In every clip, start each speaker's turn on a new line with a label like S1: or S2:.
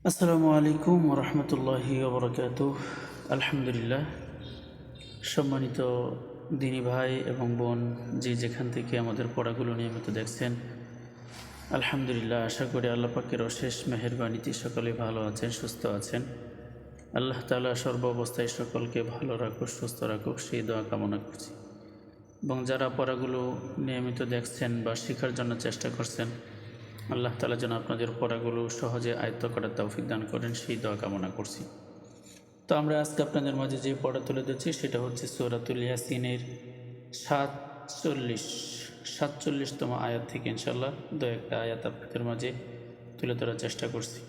S1: আসসালামু আলাইকুম রহমতুল্লাহি ওবরাকাতুহ। আলহামদুলিল্লাহ। সম্মানিত দিনী ভাই এবং বোন, যে যেখান থেকে আমাদের পড়াগুলো নিয়মিত দেখছেন, আলহামদুলিল্লাহ, আশা করি আল্লাহ পাকের অশেষ মেহেরবানিতে সকলে ভালো আছেন, সুস্থ আছেন। আল্লাহ তাআলা সর্ব অবস্থায় সকলকে ভালো রাখুক, সুস্থ রাখুক, সেই দোয়া কামনা করছি। এবং যারা পড়াগুলো নিয়মিত দেখছেন বা শেখার জন্য চেষ্টা করছেন, আল্লাহ তাআলা যেন আপনাদের পড়াগুলো সহজে আয়ত্ত করার তৌফিক দান করেন, সেই দোয়া কামনা করছি। তো আমরা আজকে আপনাদের মাঝে যে পড়া তুলে ধরছি সেটা হচ্ছে সূরাতুল ইয়াসিনের 47তম আয়াত থেকে ইনশাআল্লাহ দু একটা আয়াত আপনাদের মাঝে তুলে ধরার চেষ্টা করছি।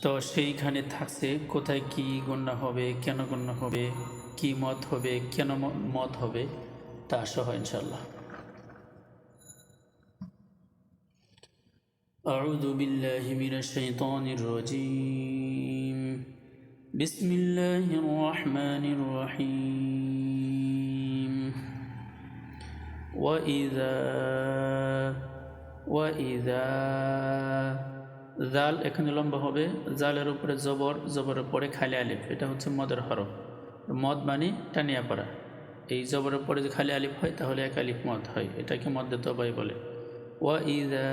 S1: তো সেইখানে থাকছে কোথায় কি গণ্য হবে, কেন গণ্য হবে, কি মত হবে, কেন মত হবে, তা সহ ইনশাআল্লাহ। আউযু বিল্লাহি মিনাশ শাইতানির রাজীম। بسم الله الرحمن الرحيم وإذا জাল এখানে লম্বা হবে, জালের উপরে জবরের পরে খালি আলিফ, এটা হচ্ছে মদের হরফ। মদ মানে টানিয়া পড়া। এই জবরের পরে যে খালি আলিফ হয় তাহলে এক আলিফ মদ হয়, এটাকে মদ্দে তবাই বলে। ওয়াইদা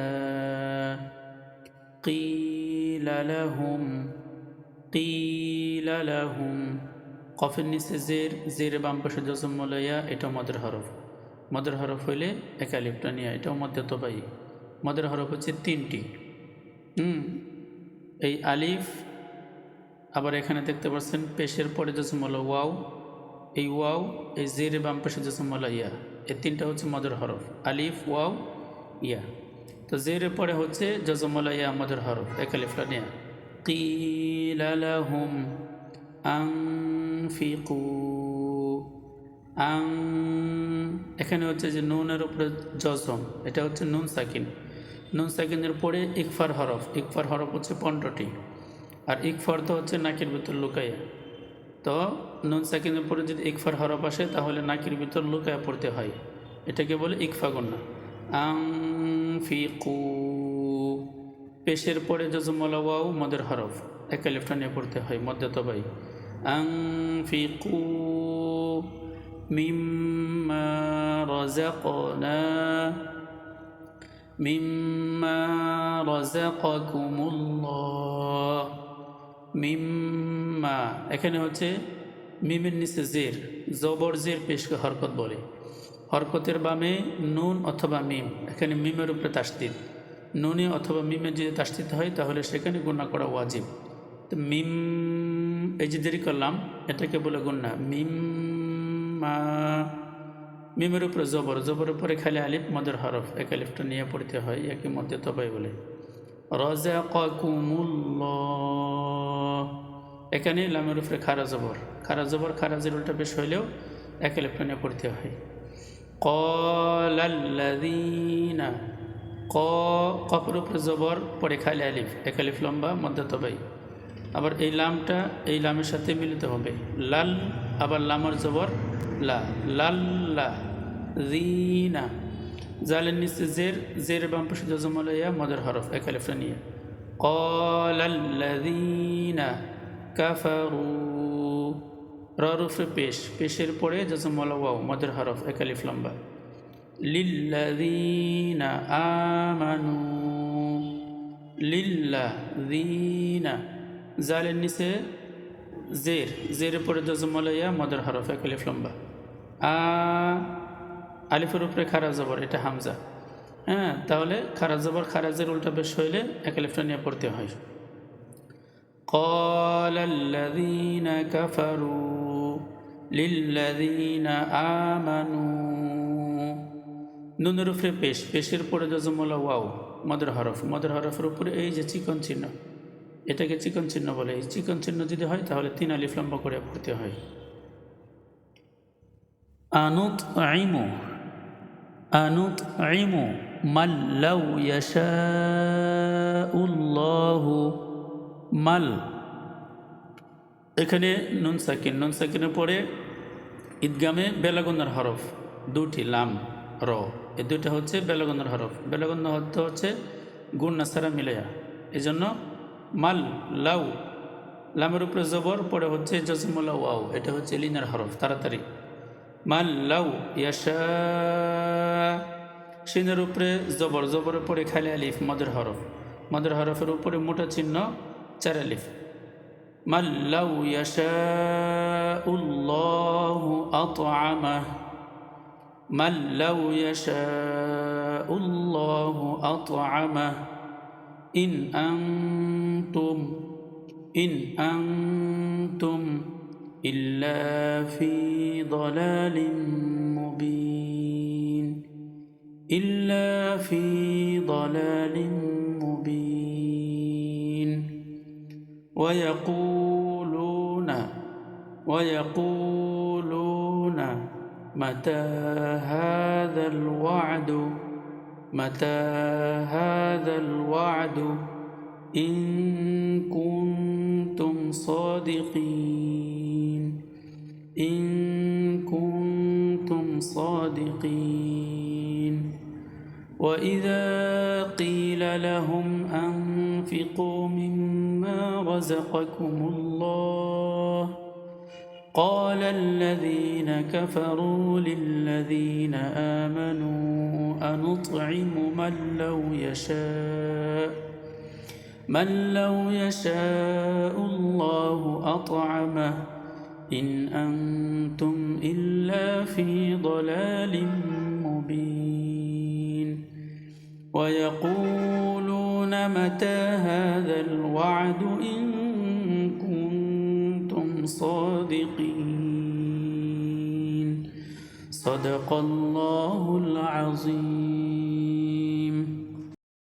S1: কিলা লাহুম, কিলা লাহুম, কফের নিচে জের বাম পাশে জজম মলাইয়া, এটা মদের হরফ। মদের হরফ হইলে এক আলিফটা নিয়ে, এটাও মধ্যে তবাই। মদের হরফ হচ্ছে তিনটি। এই আলিফ, আবার এখানে দেখতে পাচ্ছেন পেশের পরে জজম মলা ওয়াও, এই ওয়াও, এই জের বাম পাশে জজম মলা ইয়া, এই তিনটা হচ্ছে মদের হরফ, আলিফ, ওয়াও, ইয়া। তো জের পরে হচ্ছে জজম মলা ইয়া, মদের হরফ, এক আলিফটা নিয়ে। কিলা লাহুম আনফিকু, আং, এখানে হচ্ছে যে নুনের উপরে জজম, এটা হচ্ছে নুন সাকিন। নুন সাকিনের পরে ইকফার হরফ, ইকফার হরফ হচ্ছে 15টি। আর ইকফার তো হচ্ছে নাকির ভিতর লুকাইয়া। তো নুন সাকিনের পরে যদি ইকফার হরফ আসে তাহলে নাকির ভিতর লুকায়া পড়তে হয়, এটাকে বলে ইকফা গুন্না। আনফিকু, পেশের পরে জজমলা ওয়াও, মদের হরফ, এক আলিফটা নিয়ে পড়তে হয়, মধ্যে তবাই। আনফিকু মিম্মা রাযাকনা, মিম্মা রাযাকাকুমুল্লাহ, মিম্মা, এখানে হচ্ছে মিমের নিচে জের, জবর জের পেশকে হরকত বলে। হরকতের বামে নুন অথবা মিম, এখানে মিমের উপরে তাসদিদ। নুনে অথবা মিমে যদি তাসদিদ হয় তাহলে সেখানে গুণা করা ওয়াজিব। তো মিম, এই যে দেরি করলাম, এটাকে বলে গুণা। মিম্মা, মিমের উপরে জবর, জবরের উপরে খালি আলিফ, মদের হরফ, এক আলিফটা নিয়ে পড়তে হয়, একে মধ্যে তবাই বলে। রাযাকাকুমুল্লাহ, এখানে লামের উপরে খারা জবর, খারা জবর, খারা জের উল্টা পেশ হইলেও এক আলিফটা নিয়ে পড়তে হয়। ক্বালাল্লাযীনা, কফের উপরে জবর, পরে খালি আলিফ, এক আলিফ লম্বা, মধ্যে তবাই। আবার এই লামটা এই লামের সাথে মিলিত হবে, লাল, আবার লামার জবর লা, লাল্লা যীনা। জালের নিচে জের বাম পাশে জজম আলাইয়া, মদের হরফ, এক আলিফটা নিয়ে। ক্বালাল্লাযীনা কাফারু, রর উপরে পেশের পরে জজম ওয়াও, মদের হরফ, এক আলিফ লম্বা। লিল্লাযীনা আমানু, লিল্লাযীনা, জালের নিচে জের পরে জজম আলাইয়া, মদের হরফ, এক আলিফ লম্বা। আলিফের উপরে খারা জবর, এটা হামজা। তাহলে খারা জবর, খারাজের উল্টা পেশ হইলে এক আলিফটা নিয়ে পড়তে হয়। ক্বালাল্লাযীনা কাফারু লিল্লাযীনা আমানু, নুনের উপরে পেশের পরে জজমলা ওয়াও, মদের হরফ, মদের হরফের উপরে এই যে চিকন চিহ্ন, এটাকে চিকন চিহ্ন বলে। এই চিকন চিহ্ন যদি হয় তাহলে 3 আলিফ লম্বা করে পড়তে হয়। আনুতঈমু, আনুতঈমু মান লাউ ইয়াশাউল্লাহু, মাল, এখানে নুন সাকিন, নুন সাকিনের পরে ঈদগামে বেলাগুন্নার হরফ দুটি, লাম, র, এই দুইটা হচ্ছে বেলাগুন্নার হরফ। বেলাগুন্না অর্থ হচ্ছে গুন্না ছাড়া মিলাইয়া, এই জন্য মাল লাউ, লামের উপরে জবর, পরে হচ্ছে জজমুল্লা ওয়াও, এটা হচ্ছে লিনের হরফ। তাড়াতাড়ি মাল লাউ ইয়াশা, শিনের উপরে জবর, জবরের পরে খালি আলিফ, মদের হরফ, মদের হরফের উপরে মোটা চিহ্ন 4 আলিফ। মাল লাউ ইয়াশাউল্লাহু আত'আমাহ, মাল লাউ ইয়াশাউল্লাহু আত'আমাহ, ইন আনতুম ইল্লা ফি দালালিম মুবিন, ইল্লা ফি দালালিম মুবিন। ويقولون متى هذا الوعد إن كنتم صادقين. وإذا قيل لهم أنفقوا مما رزقكم الله قال الذين كفروا للذين آمنوا أنطعم من لو يشاء الله أطعمه إن أنتم إلا في ضلال مبين. ويقولون متى هذا الوعد إن كنتم صادقين. صدق الله العظيم.